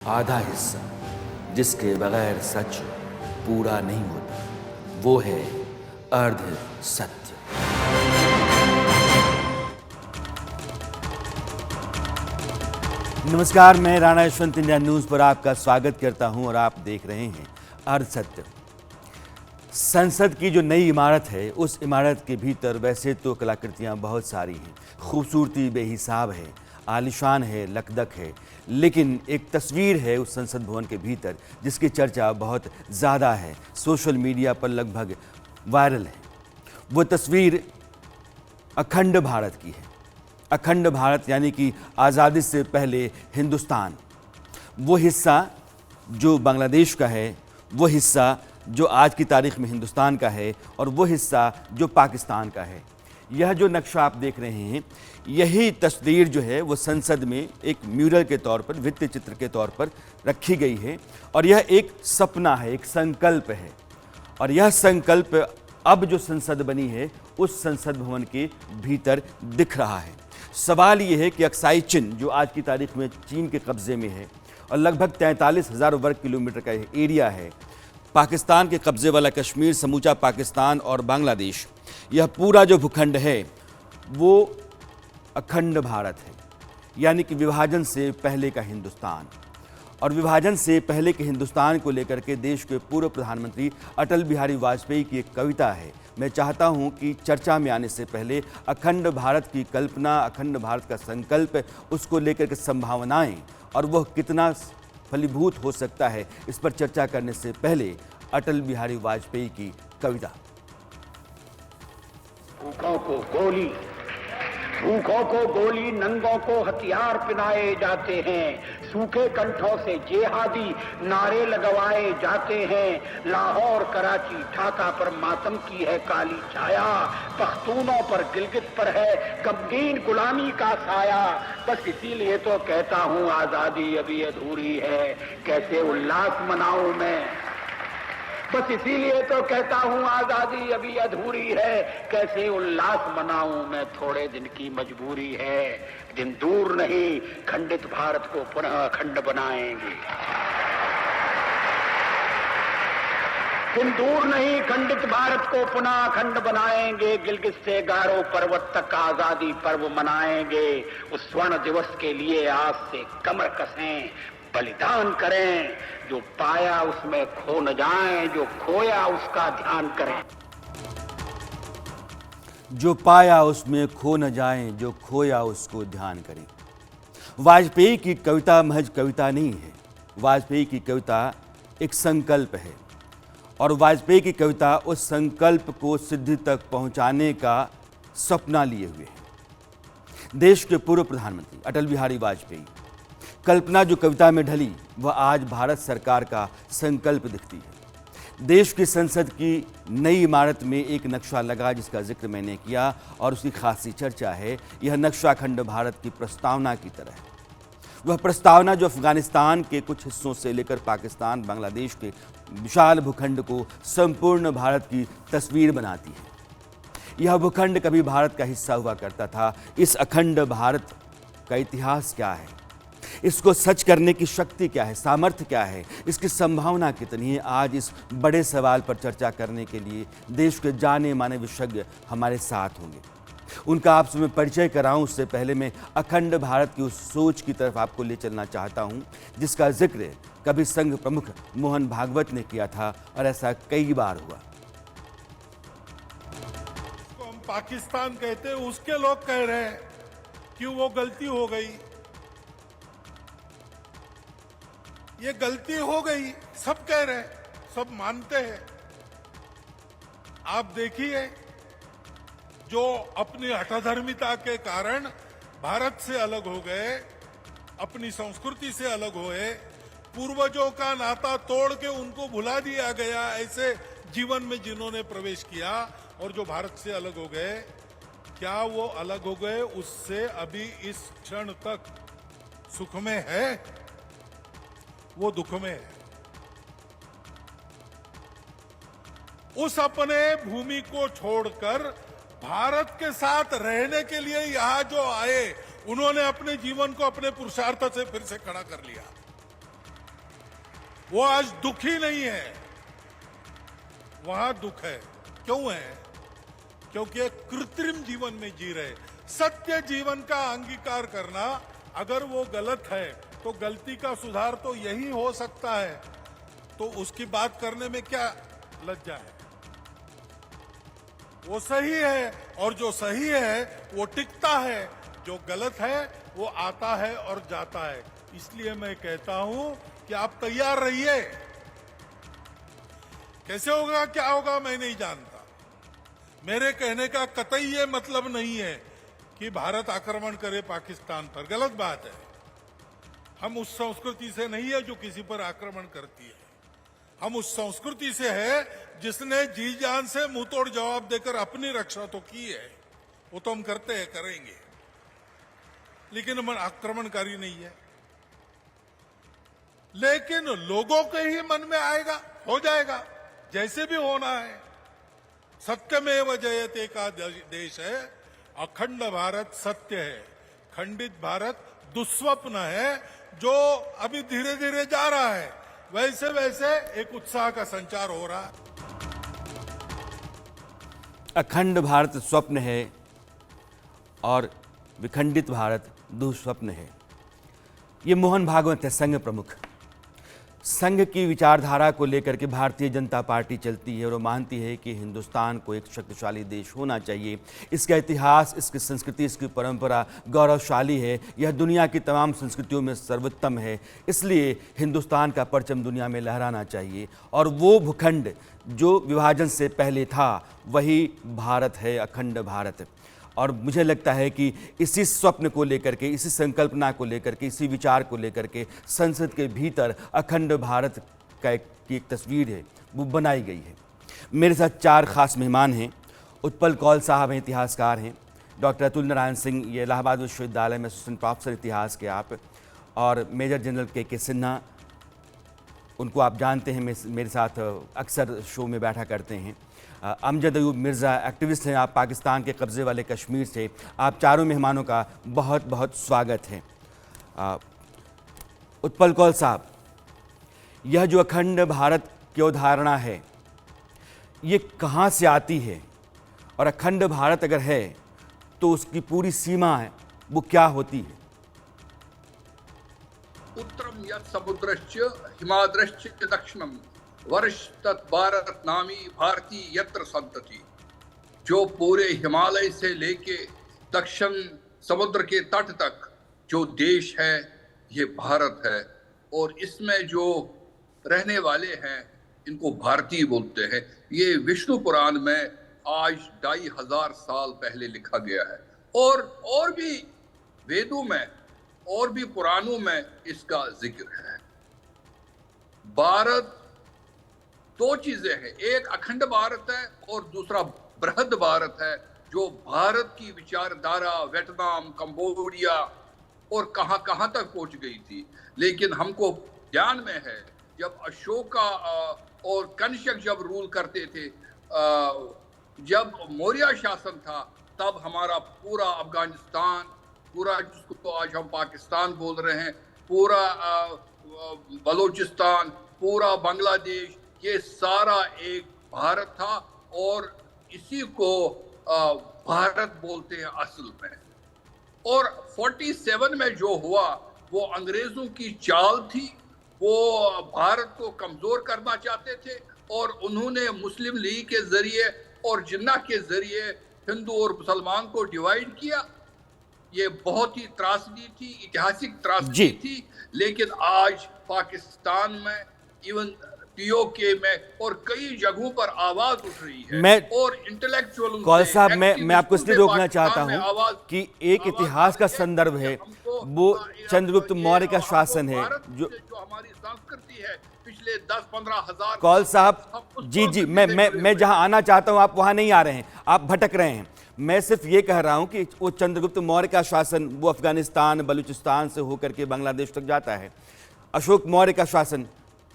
आधा हिस्सा जिसके बगैर सच पूरा नहीं होता वो है अर्ध सत्य। नमस्कार, मैं राणा यशवंत इंडिया न्यूज पर आपका स्वागत करता हूं और आप देख रहे हैं अर्ध सत्य। संसद की जो नई इमारत है उस इमारत के भीतर वैसे तो कलाकृतियां बहुत सारी हैं, खूबसूरती बेहिसाब है, आलिशान है, लकदक है, लेकिन एक तस्वीर है उस संसद भवन के भीतर जिसकी चर्चा बहुत ज़्यादा है, सोशल मीडिया पर लगभग वायरल है। वो तस्वीर अखंड भारत की है। अखंड भारत यानी कि आज़ादी से पहले हिंदुस्तान, वो हिस्सा जो बांग्लादेश का है, वो हिस्सा जो आज की तारीख में हिंदुस्तान का है और वो हिस्सा जो पाकिस्तान का है। यह जो नक्शा आप देख रहे हैं, यही तस्वीर जो है वो संसद में एक म्यूरल के तौर पर, भित्ति चित्र के तौर पर रखी गई है और यह एक सपना है, एक संकल्प है। और यह संकल्प अब जो संसद बनी है उस संसद भवन के भीतर दिख रहा है। सवाल ये है कि अक्साई चिन जो आज की तारीख में चीन के कब्जे में है और लगभग 43,000 वर्ग किलोमीटर का एरिया है, पाकिस्तान के कब्जे वाला कश्मीर, समूचा पाकिस्तान और बांग्लादेश, यह पूरा जो भूखंड है वो अखंड भारत है, यानी कि विभाजन से पहले का हिंदुस्तान। और विभाजन से पहले के हिंदुस्तान को लेकर के देश के पूर्व प्रधानमंत्री अटल बिहारी वाजपेयी की एक कविता है। मैं चाहता हूं कि चर्चा में आने से पहले अखंड भारत की कल्पना, अखंड भारत का संकल्प, उसको लेकर के संभावनाएं और वह कितना फलीभूत हो सकता है, इस पर चर्चा करने से पहले अटल बिहारी वाजपेयी की कविता। भूखों को गोली, नंगों को हथियार पिनाए जाते हैं, सूखे कंठों से जेहादी नारे लगवाए जाते हैं। लाहौर, कराची, ढाका पर मातम की है काली छाया, पख्तूनों पर, गिलगित पर है गमगीन गुलामी का साया। बस इसीलिए तो कहता हूँ आजादी अभी अधूरी है, कैसे उल्लास मनाऊं मैं। बस इसीलिए तो कहता हूँ आजादी अभी अधूरी है, कैसे उल्लास मनाऊं मैं, थोड़े दिन की मजबूरी है। दिन दूर नहीं, खंडित भारत को पुनः अखंड बनाएंगे। दिन दूर नहीं, खंडित भारत को पुनः अखंड बनाएंगे। गिलगित से गारो पर्वत तक आजादी पर्व मनाएंगे। उस स्वर्ण दिवस के लिए आज से कमर कसें, बलिदान करें। जो पाया उसमें खो न जाएं, जो खोया उसका ध्यान करें। जो पाया उसमें खो न जाएं, जो खोया उसको ध्यान करें। वाजपेयी की कविता महज कविता नहीं है, वाजपेयी की कविता एक संकल्प है और वाजपेयी की कविता उस संकल्प को सिद्धि तक पहुंचाने का सपना लिए हुए है। देश के पूर्व प्रधानमंत्री अटल बिहारी वाजपेयी कल्पना जो कविता में ढली वह आज भारत सरकार का संकल्प दिखती है। देश की संसद की नई इमारत में एक नक्शा लगा जिसका जिक्र मैंने किया और उसकी खासी चर्चा है। यह नक्शा अखंड भारत की प्रस्तावना की तरह है। वह प्रस्तावना जो अफगानिस्तान के कुछ हिस्सों से लेकर पाकिस्तान, बांग्लादेश के विशाल भूखंड को संपूर्ण भारत की तस्वीर बनाती है। यह भूखंड कभी भारत का हिस्सा हुआ करता था। इस अखंड भारत का इतिहास क्या है, इसको सच करने की शक्ति क्या है, सामर्थ्य क्या है, इसकी संभावना कितनी है, आज इस बड़े सवाल पर चर्चा करने के लिए देश के जाने माने विशेषज्ञ हमारे साथ होंगे। उनका आपसे मैं परिचय कराऊं उससे पहले मैं अखंड भारत की उस सोच की तरफ आपको ले चलना चाहता हूं जिसका जिक्र कभी संघ प्रमुख मोहन भागवत ने किया था और ऐसा कई बार हुआ। हम पाकिस्तान कहते हैं, उसके लोग कह रहे हैं कि वो गलती हो गई, ये गलती हो गई, सब कह रहे हैं, सब मानते हैं। आप देखिए, जो अपनी हठधर्मिता के कारण भारत से अलग हो गए, अपनी संस्कृति से अलग हुए, पूर्वजों का नाता तोड़ के उनको भुला दिया गया, ऐसे जीवन में जिन्होंने प्रवेश किया और जो भारत से अलग हो गए, क्या वो अलग हो गए उससे अभी इस क्षण तक सुख में है? वो दुख में है। उस अपने भूमि को छोड़कर भारत के साथ रहने के लिए यहां जो आए, उन्होंने अपने जीवन को अपने पुरुषार्थ से फिर से खड़ा कर लिया। वो आज दुखी नहीं है, वहां दुख है। क्यों है? क्योंकि एक कृत्रिम जीवन में जी रहे। सत्य जीवन का अंगीकार करना, अगर वो गलत है तो गलती का सुधार तो यही हो सकता है, तो उसकी बात करने में क्या लज्जा है? वो सही है, और जो सही है वो टिकता है, जो गलत है वो आता है और जाता है। इसलिए मैं कहता हूं कि आप तैयार रहिए। कैसे होगा, क्या होगा, मैं नहीं जानता। मेरे कहने का कतई ये मतलब नहीं है कि भारत आक्रमण करे पाकिस्तान पर, गलत बात है। हम उस संस्कृति से नहीं है जो किसी पर आक्रमण करती है। हम उस संस्कृति से है जिसने जी जान से मुंह तोड़ जवाब देकर अपनी रक्षा तो की है। वो तो हम करते हैं, करेंगे, लेकिन हम आक्रमणकारी नहीं है। लेकिन लोगों के ही मन में आएगा, हो जाएगा, जैसे भी होना है। सत्यमेव जयते का देश है, अखंड भारत सत्य है, खंडित भारत दुस्वप्न है, जो अभी धीरे धीरे जा रहा है। वैसे वैसे एक उत्साह का संचार हो रहा है। अखंड भारत स्वप्न है और विखंडित भारत दुस्वप्न है। ये मोहन भागवत है, संघ प्रमुख। संघ की विचारधारा को लेकर के भारतीय जनता पार्टी चलती है और वो मानती है कि हिंदुस्तान को एक शक्तिशाली देश होना चाहिए। इसका इतिहास, इसकी संस्कृति, इसकी परंपरा गौरवशाली है। यह दुनिया की तमाम संस्कृतियों में सर्वोत्तम है। इसलिए हिंदुस्तान का परचम दुनिया में लहराना चाहिए, और वो भूखंड जो विभाजन से पहले था वही भारत है, अखंड भारत। और मुझे लगता है कि इसी स्वप्न को लेकर के, इसी संकल्पना को लेकर के, इसी विचार को लेकर के संसद के भीतर अखंड भारत का की एक तस्वीर है, वो बनाई गई है। मेरे साथ 4 खास मेहमान हैं। उत्पल कौल साहब हैं, इतिहासकार हैं। डॉक्टर अतुल नारायण सिंह, ये इलाहाबाद विश्वविद्यालय में असिस्टेंट प्रोफेसर इतिहास के आप। और मेजर जनरल के सिन्हा, उनको आप जानते हैं, मेरे साथ अक्सर शो में बैठा करते हैं। अमजद अयूब मिर्ज़ा, एक्टिविस्ट हैं आप, पाकिस्तान के कब्ज़े वाले कश्मीर से। आप चारों मेहमानों का बहुत बहुत स्वागत है। उत्पल कौल साहब, यह जो अखंड भारत की अवधारणा है, ये कहाँ से आती है? और अखंड भारत अगर है तो उसकी पूरी सीमा है वो क्या होती है? उत्तरम यत् समुद्रश्च हिमाद्रश्च दक्षिणम वर्ष तत् भारत नामी भारती यत्र संतति। जो पूरे हिमालय से लेके दक्षिण समुद्र के तट तक जो देश है, ये भारत है। और इसमें जो रहने वाले हैं इनको भारतीय बोलते हैं। ये विष्णु पुराण में आज 2500 साल पहले लिखा गया है, और भी वेदों में और भी पुराणों में इसका जिक्र है। भारत 2 चीजें हैं, एक अखंड भारत है और दूसरा बृहद भारत है, जो भारत की विचारधारा वियतनाम, कंबोडिया और कहां तक पहुंच गई थी। लेकिन हमको ध्यान में है, जब अशोका और कनिष्क जब रूल करते थे, जब मौर्य शासन था, तब हमारा पूरा अफगानिस्तान, पूरा जिसको तो आज हम पाकिस्तान बोल रहे हैं, पूरा बलूचिस्तान, पूरा बांग्लादेश, ये सारा एक भारत था। और इसी को भारत बोलते हैं असल में। और 47 में जो हुआ वो अंग्रेजों की चाल थी। वो भारत को कमजोर करना चाहते थे, और उन्होंने मुस्लिम लीग के जरिए और जिन्ना के जरिए हिंदू और मुसलमान को डिवाइड किया। ये बहुत ही त्रासदी थी, ऐतिहासिक त्रासदी थी। लेकिन आज पाकिस्तान में, इवन पीओके में और कई जगहों पर आवाज उठ रही है। और इंटेलेक्चुअल कौल साहब, मैं आपको इसलिए रोकना चाहता हूं कि एक इतिहास का संदर्भ है, वो चंद्रगुप्त मौर्य का शासन है, जो हमारी संस्कृति है पिछले 10-15 हजार। कौल साहब, जी, मैं जहां आना चाहता हूं आप वहां नहीं आ रहे हैं, आप भटक रहे हैं। मैं सिर्फ ये कह रहा हूं कि वो चंद्रगुप्त मौर्य का शासन, वो अफगानिस्तान, बलूचिस्तान से होकर के बांग्लादेश तक जाता है। अशोक मौर्य का शासन,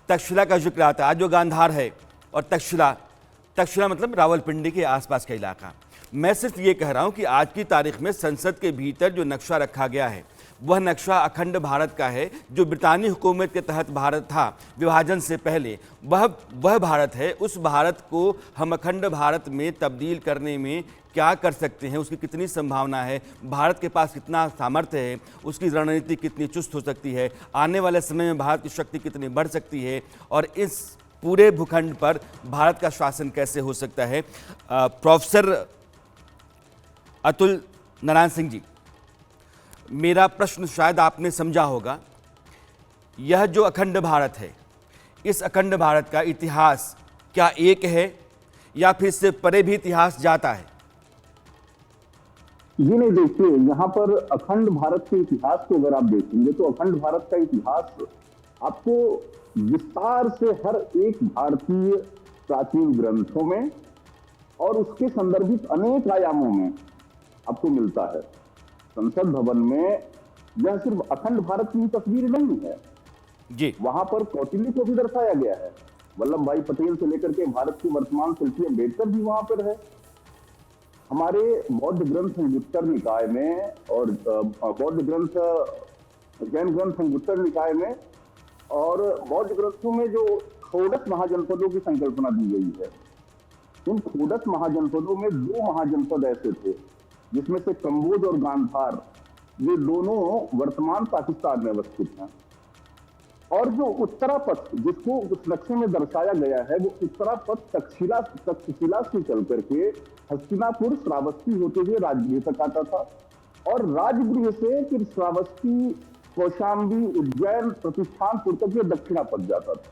तक्षशिला का जिक्र आता है। आज जो गांधार है और तक्षशिला मतलब रावलपिंडी के आसपास का इलाका। मैं सिर्फ ये कह रहा हूं कि आज की तारीख में संसद के भीतर जो नक्शा रखा गया है वह नक्शा अखंड भारत का है जो ब्रितानी हुकूमत के तहत भारत था विभाजन से पहले, वह भारत है। उस भारत को हम अखंड भारत में तब्दील करने में क्या कर सकते हैं, उसकी कितनी संभावना है, भारत के पास कितना सामर्थ्य है, उसकी रणनीति कितनी चुस्त हो सकती है, आने वाले समय में भारत की शक्ति कितनी बढ़ सकती है और इस पूरे भूखंड पर भारत का शासन कैसे हो सकता है। प्रोफेसर अतुल नारायण सिंह जी, मेरा प्रश्न शायद आपने समझा होगा। यह जो अखंड भारत है, इस अखंड भारत का इतिहास क्या एक है या फिर इससे परे भी इतिहास जाता है? जी नहीं, देखिए यहाँ पर अखंड भारत के इतिहास को अगर आप देखेंगे तो अखंड भारत का इतिहास आपको विस्तार से हर एक भारतीय प्राचीन ग्रंथों में और उसके संदर्भित अनेक आयामों में आपको मिलता है। संसद भवन में यह सिर्फ अखंड भारत की तस्वीर नहीं है जी, वहां पर कौटिल्य को भी दर्शाया गया है। वल्लभ भाई पटेल से लेकर के भारत की वर्तमान शिल्पी अम्बेडकर भी वहां पर है। हमारे बौद्ध ग्रंथ संयुत्तर निकाय में और बौद्ध ग्रंथ जैन ग्रंथ संयुत्तर निकाय में और बौद्ध ग्रंथों में जो षोडश महाजनपदों की संकल्पना दी गई है, उन षोडश महाजनपदों में 2 महाजनपद ऐसे थे जिसमें से कम्बोज और गांधार, ये दोनों वर्तमान पाकिस्तान में अवस्थित हैं। और जो उत्तरापथ जिसको उस नक्शे में दर्शाया गया है, वो उत्तरापथ तक्षशिला से चल करके हस्तिनापुर, श्रावस्ती होते हुए राजगृह तक आता था और राजगृह से फिर श्रावस्ती, कौशाम्बी, उज्जैन, प्रतिष्ठानपुर तक ये दक्षिणापथ जाता था।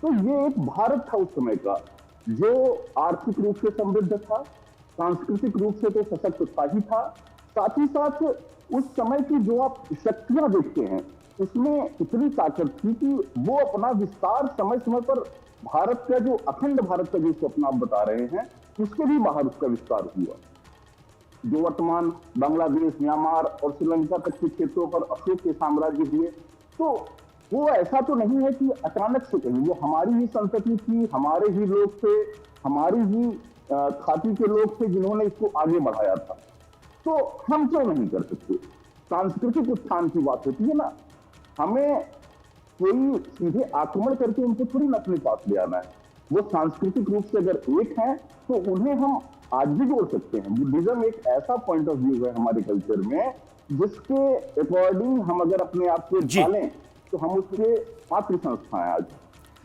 तो ये एक भारत था उस समय का जो आर्थिक रूप से समृद्ध था, सांस्कृतिक रूप से तो सशक्त था ही था, साथ ही साथ उस समय की जो आप शक्तियां देखते हैं उसमें इतनी ताकत थी कि वो अपना विस्तार समय समय पर भारत का जो अखंड भारत का जो सपना आप बता रहे हैं उसके भी बाहर उसका विस्तार हुआ। जो वर्तमान बांग्लादेश, म्यांमार और श्रीलंका तक के क्षेत्रों पर अशोक के साम्राज्य हुए, तो वो ऐसा तो नहीं है कि अचानक से कहीं, वो हमारी ही संतति थी, हमारे ही लोग थे, हमारी ही खाती के लोग थे जिन्होंने इसको आगे बढ़ाया था। तो हम क्यों नहीं कर सकते? सांस्कृतिक उत्थान की बात होती है ना, हमें कोई सीधे आक्रमण करके उनको थोड़ी ना अपने पास ले आना है। वो सांस्कृतिक रूप से अगर एक है तो उन्हें हम आज भी जोड़ सकते हैं। बुद्धिज्म एक ऐसा पॉइंट ऑफ व्यू है हमारे कल्चर में जिसके अकॉर्डिंग हम अगर अपने आप को डालें तो हम उसके मातृ संस्थाएं आज,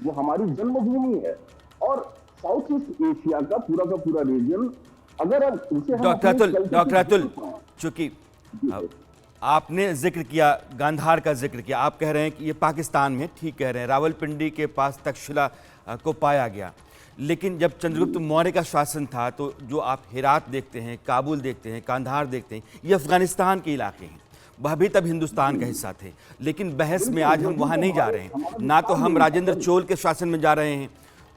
वो हमारी जन्मभूमि है। और साउथ ईस्ट एशिया का पूरा रीजन अगर उसे डॉक्टर अतुल, चूंकि आपने जिक्र किया, गांधार का जिक्र किया, आप कह रहे हैं कि ये पाकिस्तान में, ठीक कह रहे हैं, रावलपिंडी के पास तक्षशिला को पाया गया। लेकिन जब चंद्रगुप्त मौर्य का शासन था तो जो आप हेरात देखते हैं, काबुल देखते हैं, कांधार देखते हैं, ये अफगानिस्तान के इलाके हैं, वह भी तब हिंदुस्तान का हिस्सा थे। लेकिन बहस में आज हम वहाँ नहीं जा रहे हैं, ना तो हम राजेंद्र चोल के शासन में जा रहे हैं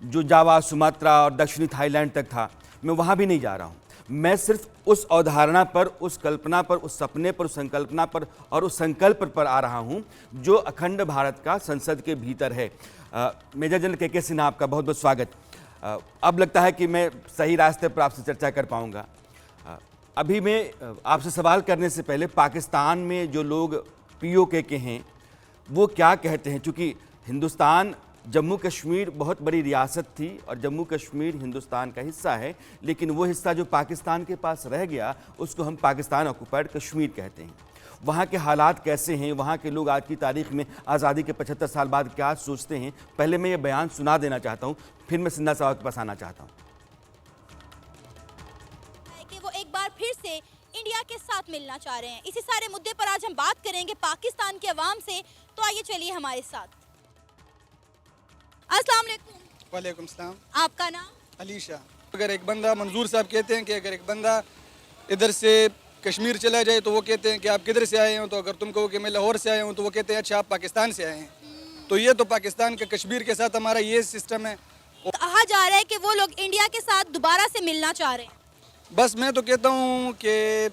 जो जावा, सुमात्रा और दक्षिणी थाईलैंड तक था, मैं वहाँ भी नहीं जा रहा हूँ। मैं सिर्फ उस अवधारणा पर, उस कल्पना पर, उस सपने पर, उस संकल्पना पर और उस संकल्प पर आ रहा हूं जो अखंड भारत का संसद के भीतर है। मेजर जनरल के सिन्हा, आपका बहुत बहुत स्वागत। अब लगता है कि मैं सही रास्ते पर आपसे चर्चा कर पाऊंगा। अभी मैं आपसे सवाल करने से पहले पाकिस्तान में जो लोग POK के हैं वो क्या कहते हैं, क्योंकि हिंदुस्तान, जम्मू कश्मीर बहुत बड़ी रियासत थी और जम्मू कश्मीर हिंदुस्तान का हिस्सा है, लेकिन वो हिस्सा जो पाकिस्तान के पास रह गया उसको हम पाकिस्तान ऑक्युपाइड कश्मीर कहते हैं। वहाँ के हालात कैसे हैं, वहाँ के लोग आज की तारीख में आज़ादी के 75 साल बाद क्या सोचते हैं, पहले मैं ये बयान सुना देना चाहता हूँ, फिर मैं सिन्हा साहब के पास आना चाहता हूँ। कि वो एक बार फिर से इंडिया के साथ मिलना चाह रहे हैं। इसी सारे मुद्दे पर आज हम बात करेंगे पाकिस्तान के अवाम से, तो आइए चलिए हमारे साथ। अस्सलाम वालेकुम। वालेकुम सलाम। आपका नाम? अली शाह। अगर एक बंदा, मंजूर साहब कहते हैं कि अगर एक बंदा इधर से कश्मीर चला जाए तो वो कहते हैं कि आप किधर से आए हो, तो अगर तुम कहो कि मैं लाहौर से आया हूँ तो वो कहते हैं अच्छा आप पाकिस्तान से आए हैं। तो ये तो पाकिस्तान का कश्मीर के साथ हमारा ये सिस्टम है। कहा जा रहा है कि वो लोग इंडिया के साथ दोबारा से मिलना चाह रहे हैं। बस मैं तो कहता हूँ कि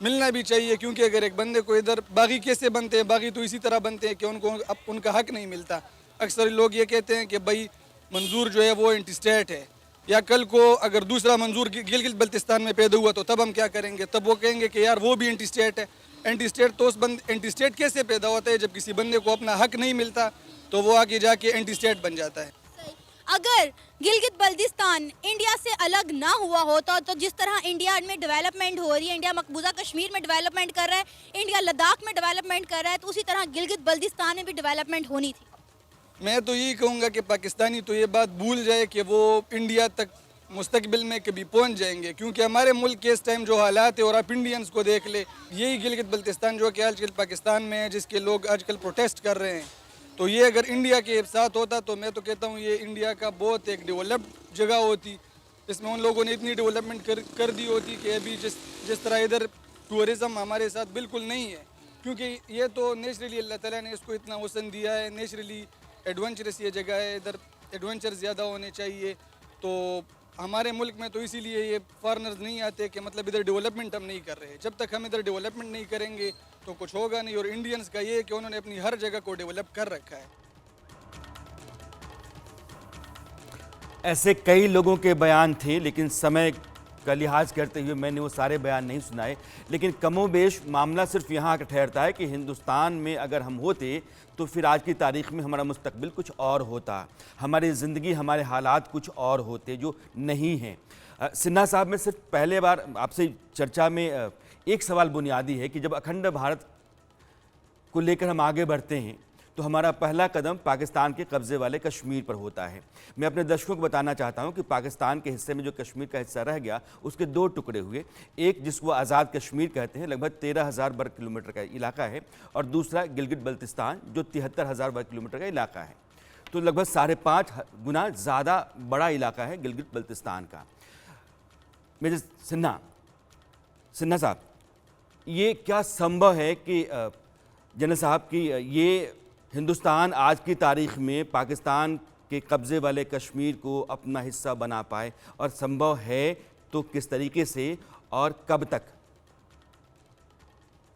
मिलना भी चाहिए, क्योंकि अगर एक बंदे को इधर, बागी कैसे बनते हैं, बागी तो इसी तरह बनते हैं कि उनको अब उनका हक नहीं मिलता। अक्सर लोग ये कहते हैं कि भाई मंजूर जो है वो एंटी स्टेट है, या कल को अगर दूसरा मंजूर गिलगित बल्तिस्तान में पैदा हुआ तो तब हम क्या करेंगे, तब वो कहेंगे कि यार वो भी एंटी स्टेट है। एंटी स्टेट तो उस एंटी स्टेट कैसे पैदा होता है जब किसी बंदे को अपना हक नहीं मिलता तो वो आगे जाके एंटी स्टेट बन जाता है। अगर गिलगित बल्तिस्तान इंडिया से अलग ना हुआ होता तो जिस तरह इंडिया में डेवलपमेंट हो रही है, इंडिया मकबूजा कश्मीर में डेवलपमेंट कर रहा है, इंडिया लद्दाख में डेवलपमेंट कर रहा है, तो उसी तरह गिलगित बल्तिस्तान में भी डेवलपमेंट होनी थी। मैं तो यही कहूँगा कि पाकिस्तानी तो ये बात भूल जाए कि वो इंडिया तक मुस्तकबिल में कभी पहुँच जाएंगे, क्योंकि हमारे मुल्क के इस टाइम जो हालात है और आप इंडियंस को देख ले, यही गिलगित बल्तिस्तान जो कि आजकल पाकिस्तान में है, जिसके लोग आजकल प्रोटेस्ट कर रहे हैं, तो ये अगर इंडिया के साथ होता तो मैं तो कहता हूँ ये इंडिया का बहुत एक डेवलप्ड जगह होती। इसमें उन लोगों ने इतनी डेवलपमेंट कर दी होती कि अभी जिस तरह इधर टूरिज़म हमारे साथ बिल्कुल नहीं है, क्योंकि ये तो नेचुरली अल्लाह ताला ने इसको इतना हुस्न दिया है, नेचुरली एडवेंचरस ये जगह है, इधर एडवेंचर ज़्यादा होने चाहिए। तो हमारे मुल्क में तो इसीलिए ये फॉरेनर्स नहीं आते कि मतलब इधर डेवलपमेंट हम नहीं कर रहे। जब तक हम इधर डेवलपमेंट नहीं करेंगे तो कुछ होगा नहीं। और इंडियंस का ये है कि उन्होंने अपनी हर जगह को डेवलप कर रखा है। ऐसे कई लोगों के बयान थे, लेकिन समय का लिहाज करते हुए मैंने वो सारे बयान नहीं सुनाए। लेकिन कमोबेश मामला सिर्फ यहाँ का ठहरता है कि हिंदुस्तान में अगर हम होते तो फिर आज की तारीख में हमारा मुस्तकबिल कुछ और होता, हमारी ज़िंदगी, हमारे हालात कुछ और होते जो नहीं हैं। सिन्हा साहब, मैं सिर्फ पहले बार आपसे चर्चा में एक सवाल बुनियादी है कि जब अखंड भारत को लेकर हम आगे बढ़ते हैं तो हमारा पहला कदम पाकिस्तान के कब्ज़े वाले कश्मीर पर होता है। मैं अपने दर्शकों को बताना चाहता हूं कि पाकिस्तान के हिस्से में जो कश्मीर का हिस्सा रह गया उसके दो टुकड़े हुए। एक जिसको आज़ाद कश्मीर कहते हैं, लगभग 13,000 वर्ग किलोमीटर का इलाका है, और दूसरा गिलगित बल्तिस्तान जो 73,000 वर्ग किलोमीटर का इलाका है। तो लगभग 5.5 गुना ज़्यादा बड़ा इलाका है गिलगित बल्तिस्तान का। मेजर सिन्हा साहब, ये क्या संभव है कि जनरल साहब की ये हिंदुस्तान आज की तारीख में पाकिस्तान के कब्ज़े वाले कश्मीर को अपना हिस्सा बना पाए, और संभव है तो किस तरीके से और कब तक?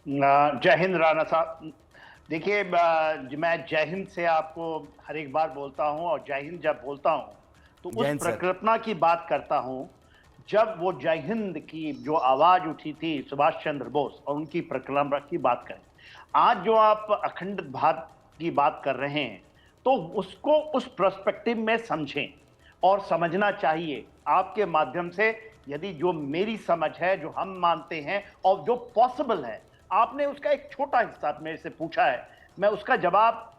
जय हिंद राणा साहब। देखिए, मैं जय हिंद से आपको हर एक बार बोलता हूं, और जय हिंद जब बोलता हूं तो उस परिकल्पना की बात करता हूं जब वो जय हिंद की जो आवाज उठी थी सुभाष चंद्र बोस, और उनकी परिकल्पना की बात करें। आज जो आप अखंड भारत की बात कर रहे हैं तो उसको उस पर्सपेक्टिव में समझें, और समझना चाहिए आपके माध्यम से। यदि जो मेरी समझ है, जो हम मानते हैं और जो पॉसिबल है, आपने उसका एक छोटा हिस्सा मेरे से पूछा है, मैं उसका जवाब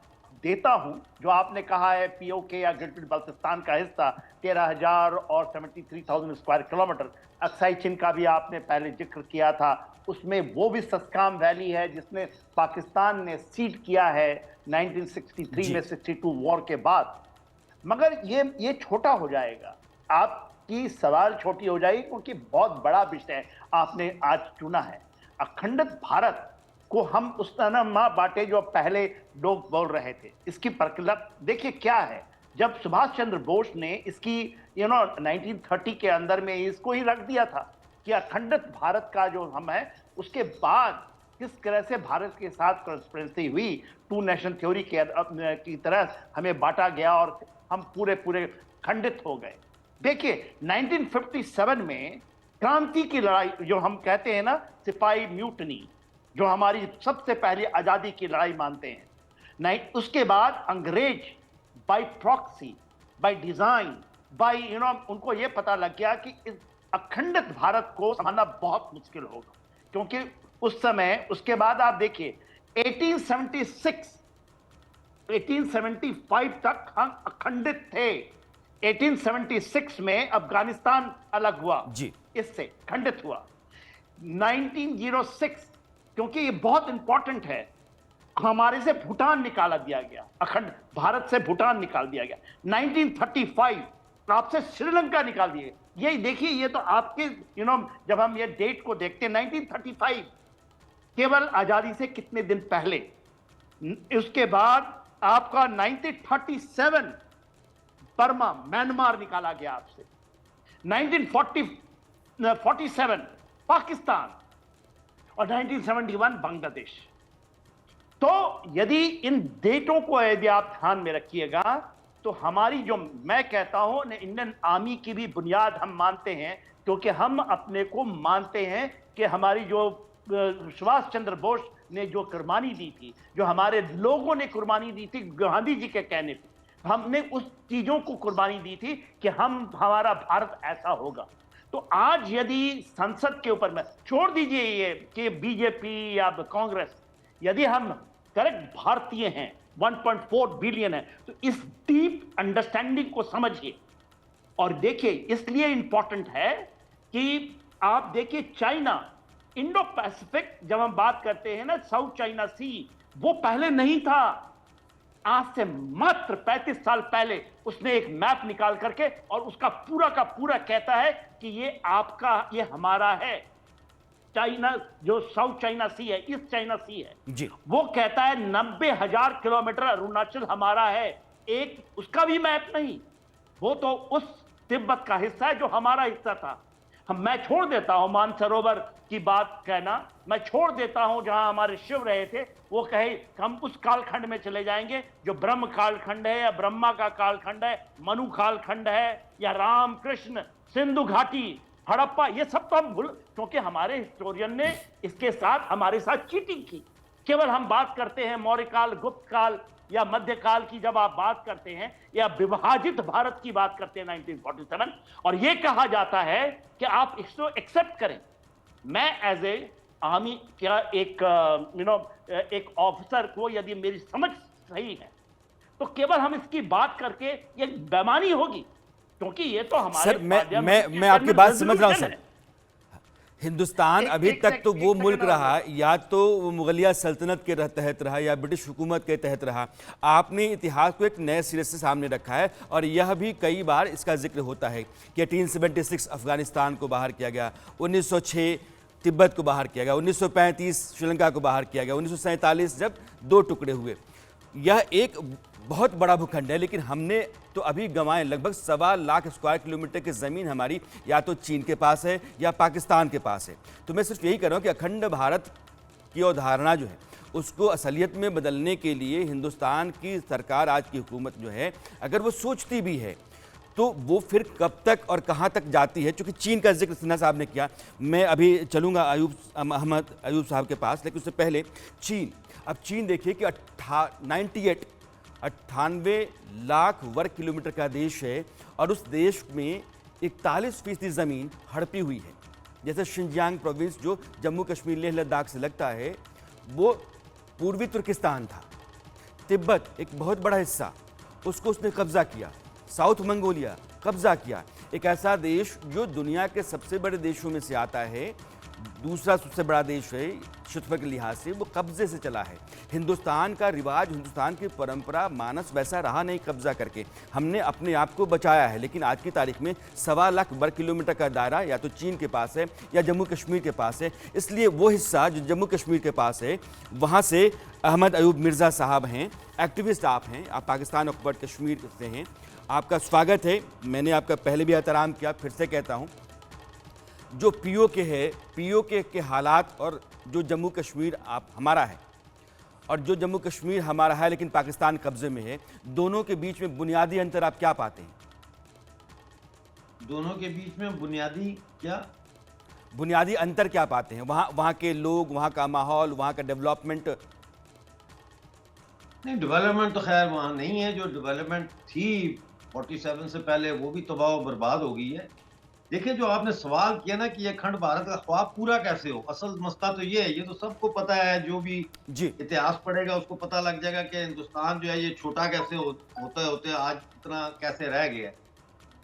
देता हूं। जो आपने कहा है पीओके या गिलगित बल्तिस्तान का हिस्सा 13,000 और 73,000 स्क्वायर किलोमीटर, अक्साई चिन का भी आपने पहले जिक्र किया था, उसमें वो भी सस्काम वैली है जिसने पाकिस्तान ने सीड किया है 1963 में 62 वॉर के बाद। मगर ये छोटा हो जाएगा, आपकी सवाल छोटी हो जाएगी, क्योंकि बहुत बड़ा विषय आपने आज चुना है। अखंडित भारत को हम उस तरह मां बांटे जो पहले लोग बोल रहे थे। इसकी प्रक्रिया देखिए क्या है। जब सुभाष चंद्र बोस ने इसकी 1930 के अंदर में इसको ही रख दिया था कि अखंडित भारत का जो हम है, उसके बाद किस तरह से भारत के साथ कॉन्स्पिरेसी हुई, टू नेशन थ्योरी की तरह हमें बांटा गया और हम पूरे खंडित हो गए। देखिए 1957 में क्रांति की लड़ाई जो हम कहते हैं ना, सिपाही म्यूटनी, जो हमारी सबसे पहली आजादी की लड़ाई मानते हैं। उसके बाद अंग्रेज by proxy, by design, by उनको ये पता लग गया कि इस अखंडित भारत को संभालना बहुत मुश्किल होगा, क्योंकि उस समय, उसके बाद आप देखिए 1875 तक हम अखंडित थे। 1876 में अफगानिस्तान अलग हुआ जी, इससे खंडित हुआ। 1906, क्योंकि ये बहुत इंपॉर्टेंट है, हमारे से भूटान निकाला दिया गया, अखंड भारत से भूटान निकाल दिया गया। 1935 आपसे श्रीलंका निकाल दिए। ये देखिए, ये तो आपके जब हम ये डेट को देखते हैं 1935, केवल आजादी से कितने दिन पहले। उसके बाद आपका 1937 बर्मा, म्यांमार निकाला गया आपसे। 1947 पाकिस्तान, और 1971 बांग्लादेश। तो यदि इन डेटों को यदि आप ध्यान में रखिएगा तो हमारी जो, मैं कहता हूं, इंडियन आर्मी की भी बुनियाद हम मानते हैं, क्योंकि हम अपने को मानते हैं कि हमारी जो सुभाष चंद्र बोस ने जो कुर्बानी दी थी, जो हमारे लोगों ने कुर्बानी दी थी गांधी जी के कहने पे, हमने उस चीजों को कुर्बानी दी थी कि हमारा भारत ऐसा होगा। तो आज यदि संसद के ऊपर में छोड़ दीजिए ये कि बीजेपी या कांग्रेस, यदि हम करेक्ट भारतीय हैं, 1.4 बिलियन है, तो इस डीप अंडरस्टैंडिंग को समझिए और देखिए। इसलिए इंपॉर्टेंट है कि आप देखिए चाइना, इंडो पैसिफिक जब हम बात करते हैं ना, साउथ चाइना सी, वो पहले नहीं था। आज से मात्र 35 साल पहले उसने एक मैप निकाल करके और उसका पूरा का पूरा कहता है कि ये आपका, ये हमारा है। चाइना जो साउथ चाइना सी है, ईस्ट चाइना सी है जी, वो कहता है 90,000 किलोमीटर अरुणाचल हमारा है। एक उसका भी मैप नहीं, वो तो उस तिब्बत का हिस्सा है जो हमारा हिस्सा था। मैं छोड़ देता हूं मानसरोवर की बात कहना, मैं छोड़ देता हूं जहां हमारे शिव रहे थे, वो कहे हम उस कालखंड में चले जाएंगे जो ब्रह्म कालखंड है या ब्रह्मा का कालखंड है, मनु कालखंड है या राम कृष्ण, सिंधु घाटी, हड़प्पा, ये सब तो हम भूल, क्योंकि हमारे हिस्टोरियन ने इसके साथ हमारे साथ चीटिंग की। केवल हम बात करते हैं मौर्य काल, गुप्त काल या मध्यकाल की, जब आप बात करते हैं या विभाजित भारत की बात करते हैं 1947, और ये कहा जाता है कि आप इसको एक्सेप्ट करें। मैं एज ए आर्मी क्या एक एक ऑफिसर को यदि मेरी समझ सही है तो केवल हम इसकी बात करके ये बेईमानी होगी, क्योंकि ये तो हमारे सर मैं आपकी बात समझ रहा हूं सर। हिंदुस्तान अभी तक तो वो मुल्क रहा, या तो वो मुगलिया सल्तनत के तहत रहा या ब्रिटिश हुकूमत के तहत रहा। आपने इतिहास को एक नए सिरे से सामने रखा है और यह भी कई बार इसका जिक्र होता है कि 1876 अफगानिस्तान को बाहर किया गया, 1906 तिब्बत को बाहर किया गया, 1935 श्रीलंका को बाहर किया गया, 1947 जब 2 टुकड़े हुए। यह एक बहुत बड़ा भूखंड है, लेकिन हमने तो अभी गंवाए लगभग 1.25 लाख स्क्वायर किलोमीटर की ज़मीन हमारी या तो चीन के पास है या पाकिस्तान के पास है। तो मैं सिर्फ यही कर रहा हूँ कि अखंड भारत की अवधारणा जो है उसको असलियत में बदलने के लिए हिंदुस्तान की सरकार, आज की हुकूमत जो है, अगर वो सोचती भी है तो वो फिर कब तक और कहाँ तक जाती है। चूँकि चीन का जिक्र सिन्हा साहब ने किया, मैं अभी चलूँगा अहमद अयूब साहब के पास, लेकिन उससे पहले चीन। अब चीन देखिए कि 98 लाख वर्ग किलोमीटर का देश है और उस देश में 41% ज़मीन हड़पी हुई है। जैसे शिनजियांग प्रोविंस जो जम्मू कश्मीर लेह लद्दाख से लगता है, वो पूर्वी तुर्किस्तान था। तिब्बत एक बहुत बड़ा हिस्सा, उसको उसने कब्जा किया। साउथ मंगोलिया कब्जा किया। एक ऐसा देश जो दुनिया के सबसे बड़े देशों में से आता है, दूसरा सबसे बड़ा देश है क्षेत्रफल के लिहाज से, वो कब्जे से चला है। हिंदुस्तान का रिवाज, हिंदुस्तान की परंपरा, मानस वैसा रहा नहीं कब्जा करके। हमने अपने आप को बचाया है, लेकिन आज की तारीख में 1.25 लाख वर्ग किलोमीटर का दायरा या तो चीन के पास है या जम्मू कश्मीर के पास है। इसलिए वो हिस्सा जो जम्मू कश्मीर के पास है, वहाँ से अहमद अयूब मिर्ज़ा साहब हैं, एक्टिविस्ट आप हैं, आप पाकिस्तान ऑक्युपाइड कश्मीर से हैं। आपका स्वागत है। मैंने आपका पहले भी एहतराम किया, फिर से कहता हूँ, जो पीओके है, पीओके के हालात और जो जम्मू कश्मीर आप हमारा है और जो जम्मू कश्मीर हमारा है लेकिन पाकिस्तान कब्जे में है, दोनों के बीच में बुनियादी अंतर आप क्या पाते हैं? दोनों के बीच में बुनियादी अंतर क्या पाते हैं? वहाँ के लोग, वहाँ का माहौल, वहाँ का डेवलपमेंट। नहीं, डेवलपमेंट तो खैर वहाँ नहीं है। जो डेवलपमेंट थी 47 से पहले, वो भी तबाह और बर्बाद हो गई है। देखिए, जो आपने सवाल किया ना कि ये अखंड भारत का ख्वाब पूरा कैसे हो, असल मसला तो ये है, ये तो सबको पता है, जो भी इतिहास पढ़ेगा उसको पता लग जाएगा कि हिंदुस्तान जो है ये छोटा कैसे होते आज इतना कैसे रह गया।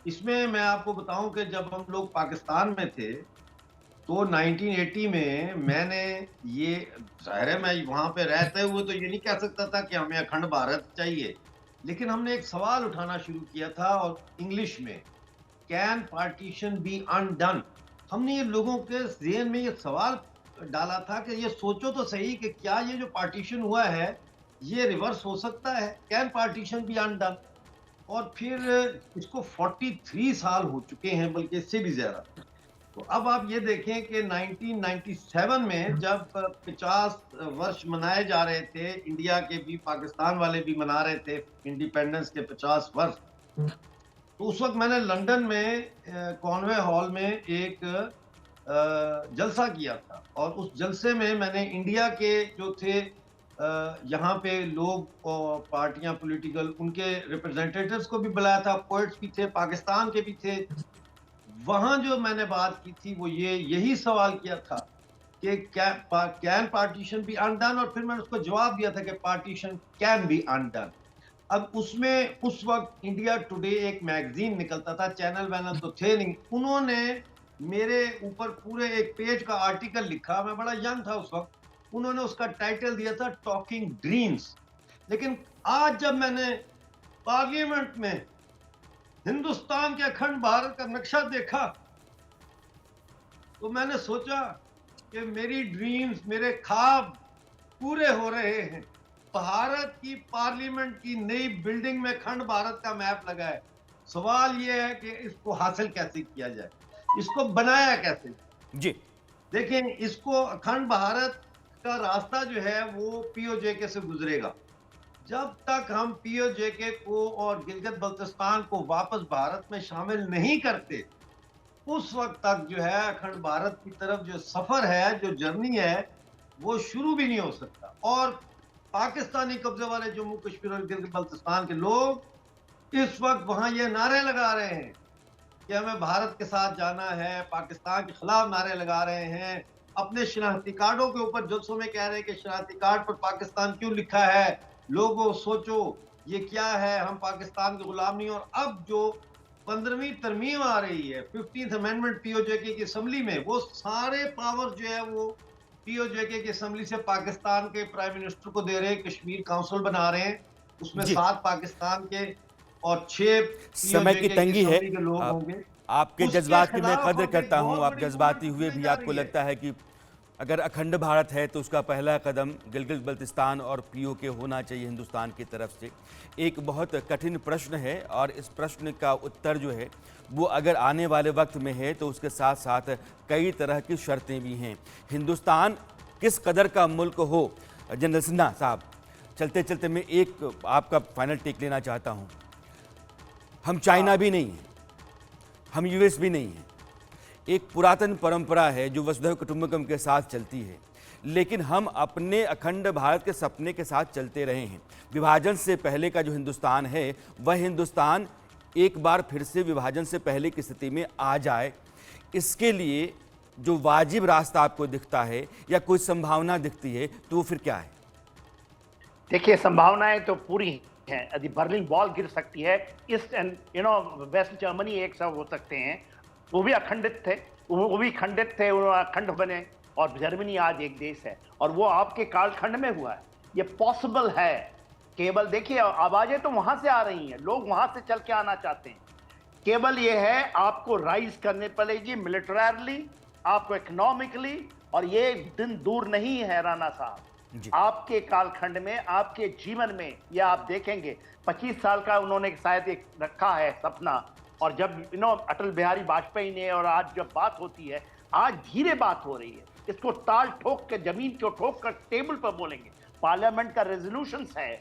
इसमें मैं आपको बताऊं कि जब हम लोग पाकिस्तान में थे तो 1980 में मैंने ये, जाहिर है मैं वहां पे रहते हुए तो ये नहीं कह सकता था कि हमें अखंड भारत चाहिए, लेकिन हमने एक सवाल उठाना शुरू किया था और इंग्लिश में, कैन पार्टीशन बी अनडन। हमने ये लोगों के ज़हन में ये सवाल डाला था कि ये सोचो तो सही कि क्या ये जो पार्टीशन हुआ है ये रिवर्स हो सकता है, कैन पार्टीशन बी अनडन। और फिर इसको 43 साल हो चुके हैं, बल्कि इससे भी ज्यादा। तो अब आप ये देखें कि 1997 में जब 50 वर्ष मनाए जा रहे थे, इंडिया के भी, पाकिस्तान वाले भी मना रहे थे इंडिपेंडेंस के 50 वर्ष, तो उस वक्त मैंने लंदन में कॉन्वे हॉल में एक जलसा किया था, और उस जलसे में मैंने इंडिया के जो थे यहाँ पे लोग और पार्टियां पॉलिटिकल, उनके रिप्रेजेंटेटिव्स को भी बुलाया था, पोइट्स भी थे, पाकिस्तान के भी थे। वहां जो मैंने बात की थी वो यही सवाल किया था कि कैन पार्टीशन बी अनडन, और फिर मैंने उसको जवाब दिया था कि पार्टीशन कैन बी अनडन। अब उसमें उस वक्त इंडिया टुडे एक मैगजीन निकलता था, चैनल वैनल तो थे नहीं, उन्होंने मेरे ऊपर पूरे एक पेज का आर्टिकल लिखा। मैं बड़ा यंग था उस वक्त। उन्होंने उसका टाइटल दिया था टॉकिंग ड्रीम्स। लेकिन आज जब मैंने पार्लियामेंट में हिंदुस्तान के अखंड भारत का नक्शा देखा तो मैंने सोचा कि मेरी ड्रीम्स, मेरे ख्वाब पूरे हो रहे हैं। भारत की पार्लियामेंट की नई बिल्डिंग में अखंड भारत का मैप लगा है। सवाल यह है कि इसको हासिल कैसे किया जाए, इसको बनाया कैसे जी। देखें, इसको अखंड भारत का रास्ता जो है वो पीओजेके से गुजरेगा। जब तक हम पीओजेके को और गिलगित बल्तिस्तान को वापस भारत में शामिल नहीं करते, उस वक्त तक जो है अखंड भारत की तरफ जो सफर है, जो जर्नी है, वो शुरू भी नहीं हो सकता। और पाकिस्तानी कब्जे वाले जम्मू कश्मीर और गिलगित बल्तिस्तान के लोग इस वक्त वहां ये नारे लगा रहे हैं कि हमें भारत के साथ जाना है, पाकिस्तान के खिलाफ नारे लगा रहे हैं। अपने शनाख्ती कार्डों के ऊपर जलसों में कह रहे हैं कि शनाख्ती कार्ड पर पाकिस्तान क्यों लिखा है, लोगों सोचो ये क्या है, हम पाकिस्तान के गुलाम नहीं। और अब जो 15वीं तरमीम आ रही है, 15th अमेंडमेंट पीओजेके की असम्बली में, वो सारे पावर जो है वो पीओजेके की असम्बली से पाकिस्तान के प्राइम मिनिस्टर को दे रहे हैं। कश्मीर काउंसिल बना रहे हैं, उसमें 7 पाकिस्तान के और 6 समय की तंगी है, लोग होंगे। आपके जज्बात की मैं कदर करता हूं। आप जज्बाती हुए भी आपको लगता है कि अगर अखंड भारत है तो उसका पहला कदम गिलगित बल्तिस्तान और पीओके होना चाहिए हिंदुस्तान की तरफ से। एक बहुत कठिन प्रश्न है और इस प्रश्न का उत्तर जो है वो अगर आने वाले वक्त में है तो उसके साथ साथ कई तरह की शर्तें भी हैं। हिंदुस्तान किस कदर का मुल्क हो, जनरल सिन्हा साहब, चलते चलते मैं एक आपका फाइनल टेक लेना चाहता हूँ। हम चाइना भी नहीं हैं, हम यूएस भी नहीं हैं। एक पुरातन परंपरा है जो वसुधैव कुटुंबकम के साथ चलती है, लेकिन हम अपने अखंड भारत के सपने के साथ चलते रहे हैं। विभाजन से पहले का जो हिंदुस्तान है वह हिंदुस्तान एक बार फिर से विभाजन से पहले की स्थिति में आ जाए, इसके लिए जो वाजिब रास्ता आपको दिखता है या कोई संभावना दिखती है तो वो फिर क्या है? देखिए, संभावनाएं तो पूरी हैं। यदि बर्लिन वॉल गिर सकती है, ईस्ट एंड वेस्ट जर्मनी एक साथ हो सकते हैं। वो भी अखंडित थे, वो भी खंडित थे, वो अखंड बने, और जर्मनी आज एक देश है और वो आपके कालखंड में हुआ है। ये पॉसिबल है। केवल देखिए, आवाजें तो वहां से आ रही हैं, लोग वहां से चल के आना चाहते हैं। केवल ये है, आपको राइज करने पड़ेगी मिलिटरली, आपको इकोनॉमिकली, और ये दिन दूर नहीं है राणा साहब। आपके कालखंड में, आपके जीवन में, यह आप देखेंगे 25 साल का उन्होंने शायद एक रखा है सपना, और जब अटल बिहारी वाजपेयी ने, और आज जब बात होती है, आज धीरे बात हो रही है, इसको ताल ठोक के, जमीन को ठोक कर टेबल पर बोलेंगे। पार्लियामेंट का रेजोल्यूशन है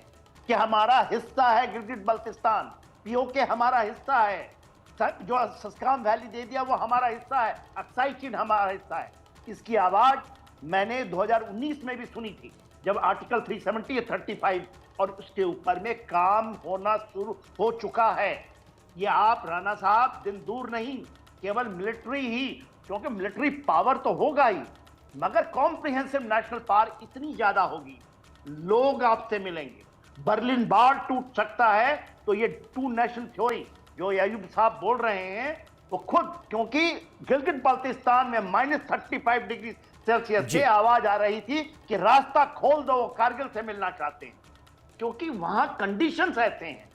कि हमारा हिस्सा है गिलगित बल्तिस्तान, पीओके हमारा हिस्सा है, जो सस्काम वैली दे दिया वो हमारा हिस्सा है, अक्साई चीन हमारा हिस्सा है। इसकी आवाज मैंने 2019 में भी सुनी थी, जब आर्टिकल 370 या 35 और उसके ऊपर में काम होना शुरू हो चुका है। ये आप राणा साहब, दिन दूर नहीं, केवल मिलिट्री ही, क्योंकि मिलिट्री पावर तो होगा ही, मगर कॉम्प्रिहेंसिव नेशनल पावर इतनी ज्यादा होगी, लोग आपसे मिलेंगे, बर्लिन वॉल टूट सकता है। तो ये टू नेशन थ्योरी जो अयूब साहब बोल रहे हैं वो खुद, क्योंकि गिलगित बल्तिस्तान में -35 डिग्री सेल्सियस से आवाज आ रही थी कि रास्ता खोल दो, कारगिल से मिलना चाहते हैं, क्योंकि वहां कंडीशंस ऐसे हैं।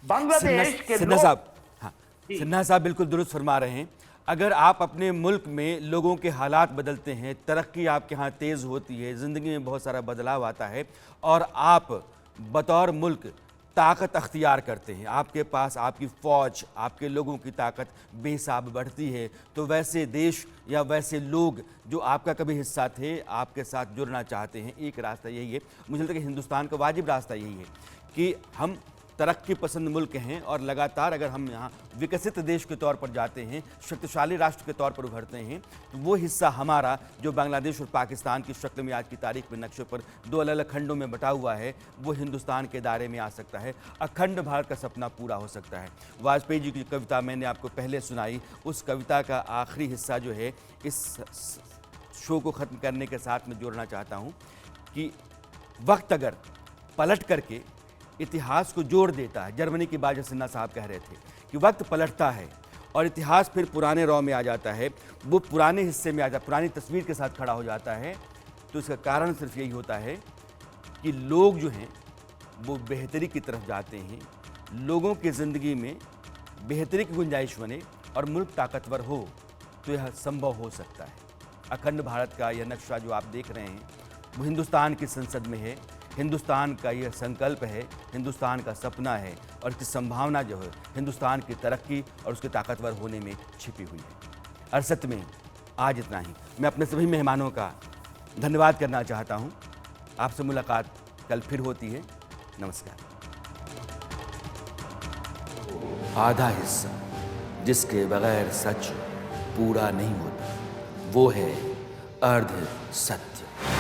बांग्लादेश के सिन्हा साहब, हाँ, सिन्हा साहब बिल्कुल दुरुस्त फरमा रहे हैं। अगर आप अपने मुल्क में लोगों के हालात बदलते हैं, तरक्की आपके यहाँ तेज़ होती है, ज़िंदगी में बहुत सारा बदलाव आता है, और आप बतौर मुल्क ताकत अख्तियार करते हैं, आपके पास आपकी फ़ौज, आपके लोगों की ताकत बेहिसाब बढ़ती है, तो वैसे देश या वैसे लोग जो आपका कभी हिस्सा थे, आपके साथ जुड़ना चाहते हैं। एक रास्ता यही है, मुझे लगता है कि हिंदुस्तान का वाजिब रास्ता यही है कि हम तरक्की पसंद मुल्क हैं और लगातार अगर हम यहाँ विकसित देश के तौर पर जाते हैं, शक्तिशाली राष्ट्र के तौर पर उभरते हैं, तो वो हिस्सा हमारा जो बांग्लादेश और पाकिस्तान की शक्ल में आज की तारीख में नक्शे पर दो अलग अलग खंडों में बटा हुआ है, वो हिंदुस्तान के दायरे में आ सकता है। अखंड भारत का सपना पूरा हो सकता है। वाजपेयी जी की कविता मैंने आपको पहले सुनाई, उस कविता का आखिरी हिस्सा जो है इस शो को ख़त्म करने के साथ मैं जोड़ना चाहता हूँ कि वक्त अगर पलट करके इतिहास को जोड़ देता है, जर्मनी की बाजा सिन्हा साहब कह रहे थे कि वक्त पलटता है और इतिहास फिर पुराने रॉ में आ जाता है, वो पुराने हिस्से में आ जाता है, पुरानी तस्वीर के साथ खड़ा हो जाता है, तो इसका कारण सिर्फ यही होता है कि लोग जो हैं वो बेहतरी की तरफ जाते हैं, लोगों की ज़िंदगी में बेहतरी की गुंजाइश बने और मुल्क ताकतवर हो तो यह संभव हो सकता है। अखंड भारत का यह नक्शा जो आप देख रहे हैं वो हिंदुस्तान की संसद में है, हिंदुस्तान का यह संकल्प है, हिंदुस्तान का सपना है और इसकी संभावना जो है हिंदुस्तान की तरक्की और उसके ताकतवर होने में छिपी हुई है। अरसत में आज इतना ही। मैं अपने सभी मेहमानों का धन्यवाद करना चाहता हूँ। आपसे मुलाकात कल फिर होती है। नमस्कार। आधा हिस्सा जिसके बगैर सच पूरा नहीं होता वो है अर्ध सत्य।